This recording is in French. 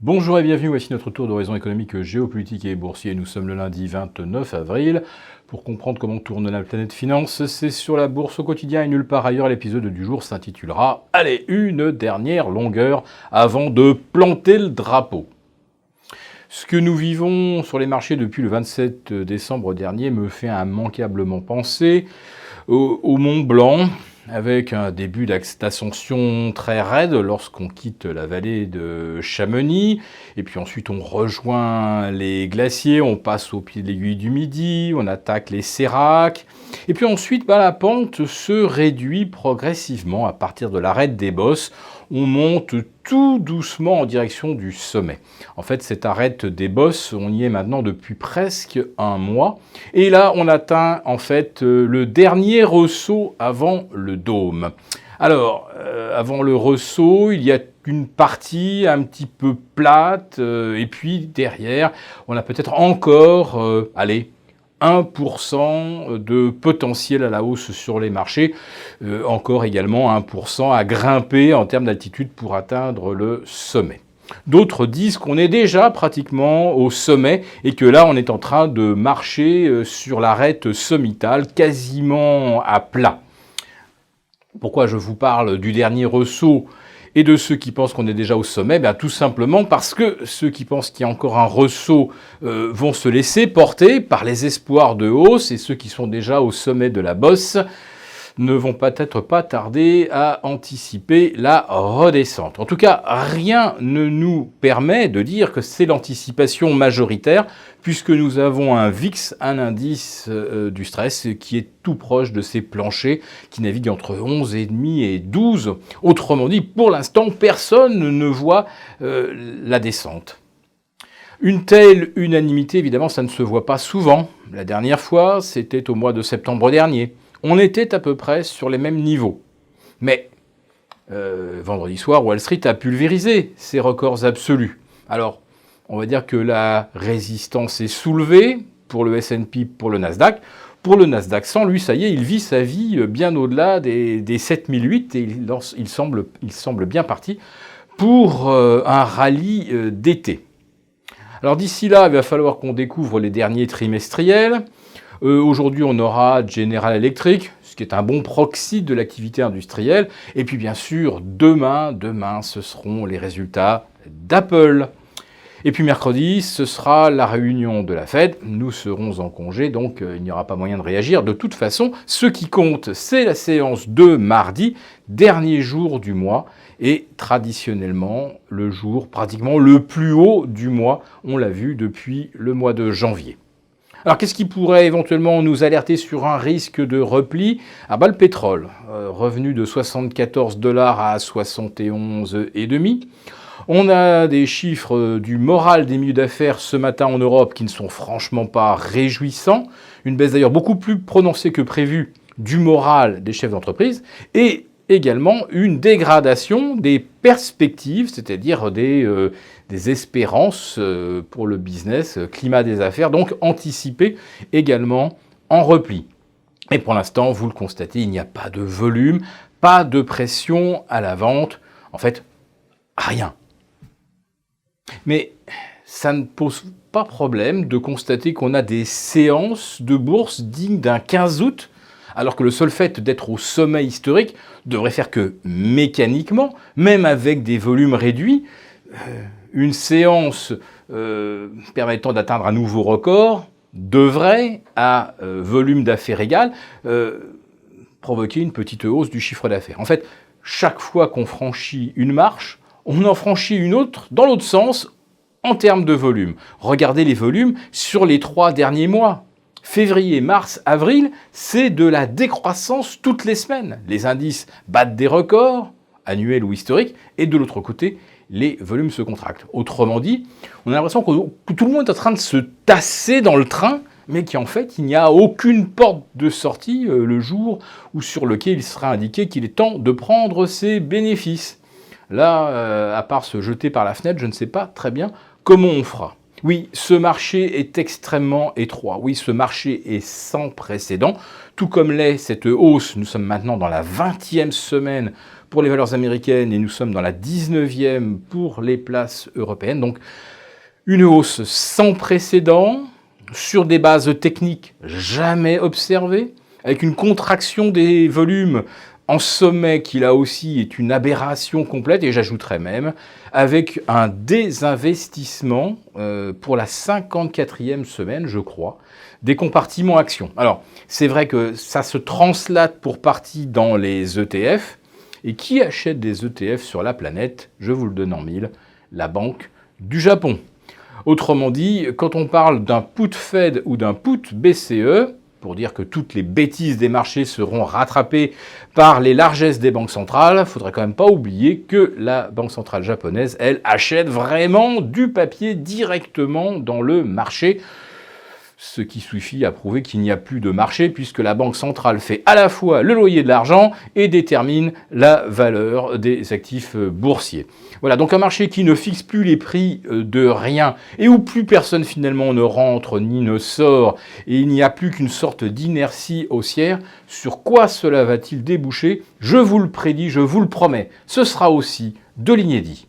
Bonjour et bienvenue, voici notre tour d'horizon économique, géopolitique et boursier. Nous sommes le lundi 29 avril. Pour comprendre comment tourne la planète finance, c'est sur la bourse au quotidien et nulle part ailleurs. L'épisode du jour s'intitulera « Allez, une dernière longueur avant de planter le drapeau ». Ce que nous vivons sur les marchés depuis le 27 décembre dernier me fait immanquablement penser au Mont Blanc, avec un début d'ascension très raide lorsqu'on quitte la vallée de Chamonix, et puis ensuite on rejoint les glaciers, on passe au pied de l'aiguille du Midi, on attaque les séracs, et puis ensuite la pente se réduit progressivement à partir de l'arête des bosses. On monte tout doucement en direction du sommet. En fait, cette arête des bosses, on y est maintenant depuis presque un mois. Et là, on atteint en fait le dernier ressaut avant le dôme. Alors, avant le ressaut, il y a une partie un petit peu plate, et puis derrière, on a peut-être encore, 1% de potentiel à la hausse sur les marchés, encore également 1% à grimper en termes d'altitude pour atteindre le sommet. D'autres disent qu'on est déjà pratiquement au sommet et que là on est en train de marcher sur l'arête sommitale quasiment à plat. Pourquoi je vous parle du dernier ressaut et de ceux qui pensent qu'on est déjà au sommet? Tout simplement parce que ceux qui pensent qu'il y a encore un ressaut vont se laisser porter par les espoirs de hausse, et ceux qui sont déjà au sommet de la bosse ne vont peut-être pas tarder à anticiper la redescente. En tout cas, rien ne nous permet de dire que c'est l'anticipation majoritaire, puisque nous avons un VIX, un indice du stress, qui est tout proche de ces planchers, qui naviguent entre 11,5 et 12. Autrement dit, pour l'instant, personne ne voit la descente. Une telle unanimité, évidemment, ça ne se voit pas souvent. La dernière fois, c'était au mois de septembre dernier. On était à peu près sur les mêmes niveaux. Mais vendredi soir, Wall Street a pulvérisé ses records absolus. Alors, on va dire que la résistance est soulevée pour le S&P, pour le Nasdaq. Pour le Nasdaq 100, lui, ça y est, il vit sa vie bien au-delà des 7008 et il semble bien parti pour un rallye d'été. Alors d'ici là, il va falloir qu'on découvre les derniers trimestriels. Aujourd'hui, on aura General Electric, ce qui est un bon proxy de l'activité industrielle. Et puis bien sûr, demain, ce seront les résultats d'Apple. Et puis mercredi, ce sera la réunion de la Fed. Nous serons en congé, donc il n'y aura pas moyen de réagir. De toute façon, ce qui compte, c'est la séance de mardi, dernier jour du mois, et traditionnellement le jour pratiquement le plus haut du mois. On l'a vu depuis le mois de janvier. Alors qu'est-ce qui pourrait éventuellement nous alerter sur un risque de repli? Le pétrole, revenu de 74 $ à 71,5. On a des chiffres du moral des milieux d'affaires ce matin en Europe qui ne sont franchement pas réjouissants. Une baisse d'ailleurs beaucoup plus prononcée que prévu du moral des chefs d'entreprise, et également une dégradation des perspectives, c'est-à-dire des espérances pour le business, climat des affaires, donc anticipé également en repli. Et pour l'instant, vous le constatez, il n'y a pas de volume, pas de pression à la vente, en fait, rien. Mais ça ne pose pas problème de constater qu'on a des séances de bourse dignes d'un 15 août, alors que le seul fait d'être au sommet historique devrait faire que mécaniquement, même avec des volumes réduits, une séance permettant d'atteindre un nouveau record devrait, à volume d'affaires égal, provoquer une petite hausse du chiffre d'affaires. En fait, chaque fois qu'on franchit une marche, on en franchit une autre dans l'autre sens en termes de volume. Regardez les volumes sur les 3 derniers mois. Février, mars, avril, c'est de la décroissance toutes les semaines. Les indices battent des records, annuels ou historiques, et de l'autre côté, les volumes se contractent. Autrement dit, on a l'impression que tout le monde est en train de se tasser dans le train, mais qu'en fait, il n'y a aucune porte de sortie le jour où sur lequel il sera indiqué qu'il est temps de prendre ses bénéfices. Là, à part se jeter par la fenêtre, je ne sais pas très bien comment on fera. Oui, ce marché est extrêmement étroit. Oui, ce marché est sans précédent. Tout comme l'est cette hausse, nous sommes maintenant dans la 20e semaine pour les valeurs américaines et nous sommes dans la 19e pour les places européennes. Donc, une hausse sans précédent sur des bases techniques jamais observées, avec une contraction des volumes en sommet qui là aussi est une aberration complète, et j'ajouterais même avec un désinvestissement pour la 54e semaine, je crois, des compartiments actions. Alors, c'est vrai que ça se translate pour partie dans les ETF, et qui achète des ETF sur la planète? Je vous le donne en mille, la Banque du Japon. Autrement dit, quand on parle d'un put Fed ou d'un put BCE, pour dire que toutes les bêtises des marchés seront rattrapées par les largesses des banques centrales, il ne faudrait quand même pas oublier que la Banque centrale japonaise, elle, achète vraiment du papier directement dans le marché. Ce qui suffit à prouver qu'il n'y a plus de marché puisque la Banque centrale fait à la fois le loyer de l'argent et détermine la valeur des actifs boursiers. Voilà, donc un marché qui ne fixe plus les prix de rien et où plus personne finalement ne rentre ni ne sort et il n'y a plus qu'une sorte d'inertie haussière. Sur quoi cela va-t-il déboucher? Je vous le prédis, je vous le promets, ce sera aussi de l'inédit.